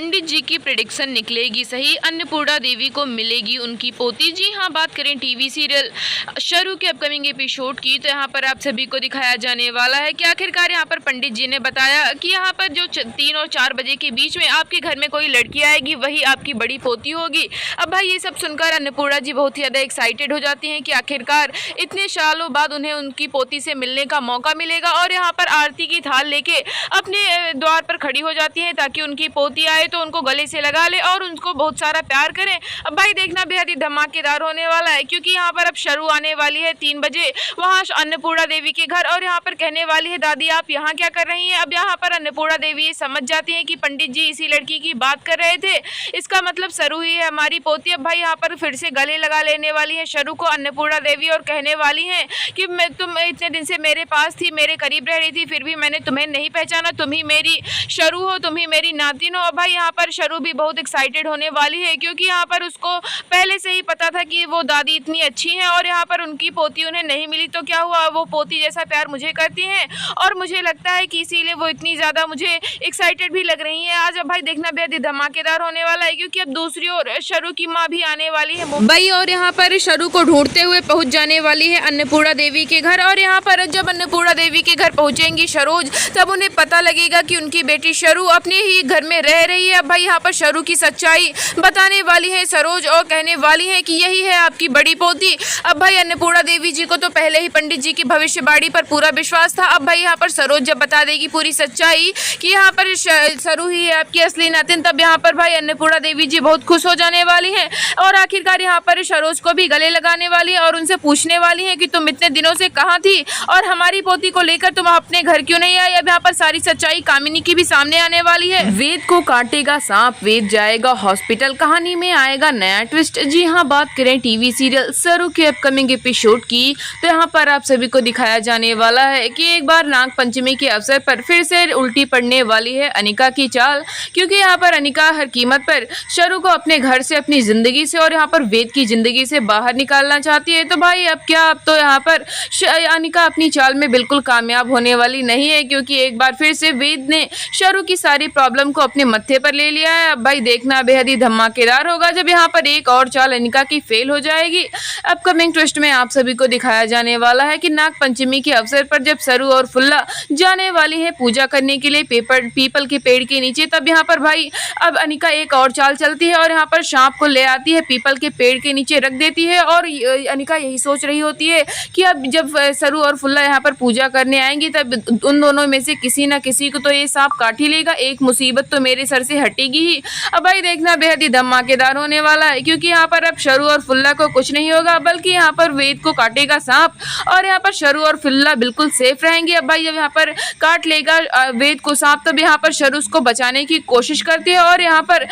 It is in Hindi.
पंडित जी की प्रेडिक्शन निकलेगी सही, अन्नपूर्णा देवी को मिलेगी उनकी पोती। जी हाँ, बात करें टीवी सीरियल शुरू के अपकमिंग एपिसोड की, तो यहाँ पर आप सभी को दिखाया जाने वाला है कि आखिरकार यहाँ पर पंडित जी ने बताया कि यहाँ पर जो 3 और 4 बजे के बीच में आपके घर में कोई लड़की आएगी, वही आपकी बड़ी पोती होगी। अब भाई ये सब सुनकर अन्नपूर्णा जी बहुत ही ज़्यादा एक्साइटेड हो जाती हैं कि आखिरकार इतने सालों बाद उन्हें उनकी पोती से मिलने का मौका मिलेगा, और यहाँ पर आरती की थाल लेके अपने द्वार पर खड़ी हो जाती हैं ताकि उनकी पोती आए तो उनको गले से लगा ले और उनको बहुत सारा प्यार करें। अब भाई देखना बेहद ही धमाकेदार होने वाला है, क्योंकि यहाँ पर अब शुरू आने वाली है 3 बजे वहाँ अन्नपूर्णा देवी के घर, और यहाँ पर कहने वाली है, दादी आप यहाँ क्या कर रही हैं। अब यहाँ पर अन्नपूर्णा देवी ये समझ जाती हैं कि पंडित जी इसी लड़की की बात कर रहे थे, इसका मतलब सरू ही है हमारी पोती। अब भाई यहाँ पर फिर से गले लगा लेने वाली है शरू को अन्नपूर्णा देवी, और कहने वाली हैं कि तुम इतने दिन से मेरे पास थी, मेरे करीब रह रही थी, फिर भी मैंने तुम्हें नहीं पहचाना, तुम ही मेरी शरू हो, तुम ही मेरी नातिन हो। और भाई यहाँ पर शरू भी बहुत एक्साइटेड होने वाली है, क्योंकि यहाँ पर उसको पहले से ही पता था कि वो दादी इतनी अच्छी हैं, और यहाँ पर उनकी पोती उन्हें नहीं मिली तो क्या हुआ, वो पोती जैसा प्यार मुझे करती हैं, और मुझे लगता है कि इसीलिए वो इतनी ज़्यादा मुझे एक्साइटेड भी लग रही हैं आज। अब भाई देखना बेहद ही धमाकेदार होने वाला है, क्योंकि अब दूसरी ओर शरू की माँ भी आने वाली है मुंबई, और यहाँ पर शरू को ढूंढते हुए पहुँच जाने वाली है अन्नपूर्णा देवी के घर। और यहाँ पर जब अन्नपूर्णा देवी के घर पहुँचेंगी सरोज, तब उन्हें पता लगेगा कि उनकी बेटी शरू अपने ही घर में रह रही है। अब भाई यहाँ पर शरू की सच्चाई बताने वाली है सरोज, और कहने वाली है कि यही है आपकी बड़ी पोती। अब भाई अन्नपूर्णा देवी जी को तो पहले ही पंडित जी की भविष्यवाणी पर पूरा विश्वास था। अब भाई यहाँ पर सरोज जब बता देगी पूरी सच्चाई कि यहाँ पर सरू ही है आपकी असली नातिन, तब यहाँ पर भाई अन्नपूर्णा देवी जी बहुत खुश हो जाने वाली हैं, और आखिरकार यहाँ पर सरोज को भी गले लगाने वाली है और उनसे पूछने वाली है कि तुम इतने दिनों से कहाँ थी, और हमारी पोती को लेकर तुम अपने घर क्यों नहीं आई। अब यहाँ पर सारी सच्चाई कामिनी की भी सामने आने वाली है। वेद को काटेगा सांप, वेद जाएगा हॉस्पिटल, कहानी में आएगा नया ट्विस्ट। जी हाँ, बात करें टीवी सीरियल सरू के अपकमिंग एपिसोड की, तो यहाँ पर आप सभी को दिखाया जाने वाला है कि एक बार नाग पंचमी के अवसर पर फिर से उल्टी पड़ने वाली है अनिका की चाल, क्योंकि यहाँ पर अनिका हर कीमत पर शरू को अपने घर से, अपनी जिंदगी से, और यहाँ पर वेद की जिंदगी से बाहर निकालना चाहती है। तो भाई अब क्या, अब तो यहाँ पर अनिका अपनी चाल में बिल्कुल कामयाब होने वाली नहीं है, क्योंकि एक बार फिर से वेद ने शरू की सारी प्रॉब्लम को अपने मत्थे पर ले लिया है। अब भाई देखना बेहद ही धमाकेदार होगा जब यहाँ पर एक और चाल अनिका की फेल हो जाएगी। अपकमिंग ट्विस्ट में आप सभी को दिखाया जाने वाला है कि नाग पंचमी के अवसर पर जब सरू और फुल्ला जाने वाली है पूजा करने के लिए पीपल के पेड़ के नीचे, तब यहाँ पर भाई अब अनिका एक और चाल चलती है और यहाँ पर सांप को ले आती है, पीपल के पेड़ के नीचे रख देती है। और अनिका यही सोच रही होती है कि अब जब सरू और फुल्ला यहाँ पर पूजा करने आएंगी, तब उन दोनों में से किसी ना किसी को तो ये सांप काट ही लेगा, एक मुसीबत तो मेरे सर से हटेगी ही। अब भाई देखना बेहद ही धमाकेदार होने वाला है, क्योंकि यहाँ पर अब शरू और फुल्ला को कुछ नहीं होगा, बल्कि यहाँ पर वेद को काटेगा सांप, और यहाँ पर शरू और फुल्ला बिल्कुल सेफ रहेंगे। अब भाई जब यहाँ पर काट लेगा वेद को सांप, तब यहाँ पर शरू उसको बचाने की कोशिश करती है, और यहाँ पर